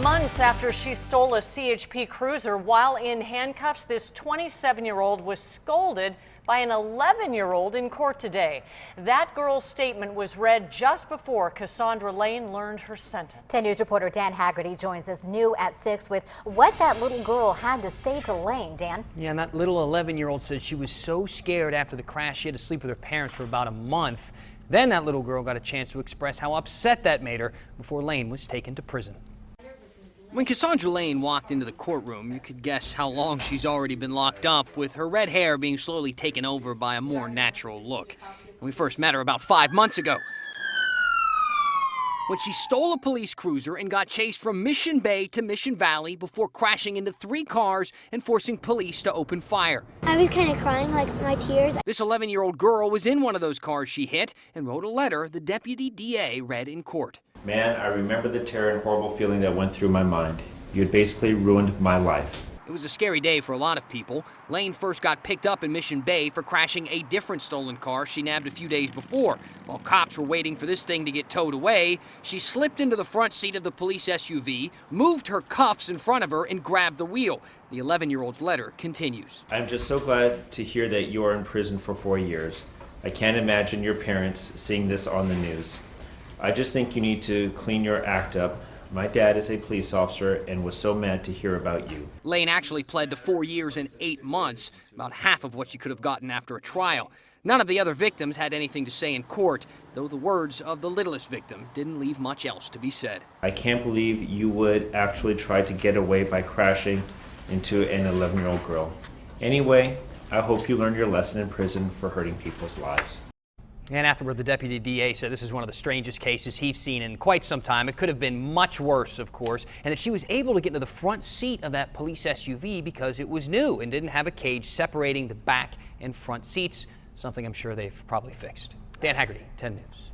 Months after she stole a CHP cruiser while in handcuffs, this 27-year-old was scolded by an 11-year-old in court today. That girl's statement was read just before Cassandra Lane learned her sentence. 10 News reporter Dan Haggerty joins us new at 6 with what that little girl had to say to Lane. Dan? Yeah, and that little 11-year-old said she was so scared after the crash she had to sleep with her parents for about a month. Then that little girl got a chance to express how upset that made her before Lane was taken to prison. When Cassandra Lane walked into the courtroom, you could guess how long she's already been locked up, with her red hair being slowly taken over by a more natural look. We first met her about 5 months ago, when she stole a police cruiser and got chased from Mission Bay to Mission Valley before crashing into 3 cars and forcing police to open fire. I was kind of crying, like my tears. This 11-year-old girl was in one of those cars she hit and wrote a letter the deputy DA read in court. Man, I remember the terror and horrible feeling that went through my mind. You had basically ruined my life. It was a scary day for a lot of people. Lane first got picked up in Mission Bay for crashing a different stolen car she nabbed a few days before. While cops were waiting for this thing to get towed away, she slipped into the front seat of the police SUV, moved her cuffs in front of her, and grabbed the wheel. The 11-year-old's letter continues. I'm just so glad to hear that you are in prison for 4 years. I can't imagine your parents seeing this on the news. I just think you need to clean your act up. My dad is a police officer and was so mad to hear about you. Lane actually pled to 4 years and 8 months, about half of what she could have gotten after a trial. None of the other victims had anything to say in court, though the words of the littlest victim didn't leave much else to be said. I can't believe you would actually try to get away by crashing into an 11-year-old girl. Anyway, I hope you learned your lesson in prison for hurting people's lives. And afterward, the deputy DA said this is one of the strangest cases he's seen in quite some time. It could have been much worse, of course, and that she was able to get into the front seat of that police SUV because it was new and didn't have a cage separating the back and front seats, something I'm sure they've probably fixed. Dan Haggerty, 10 News.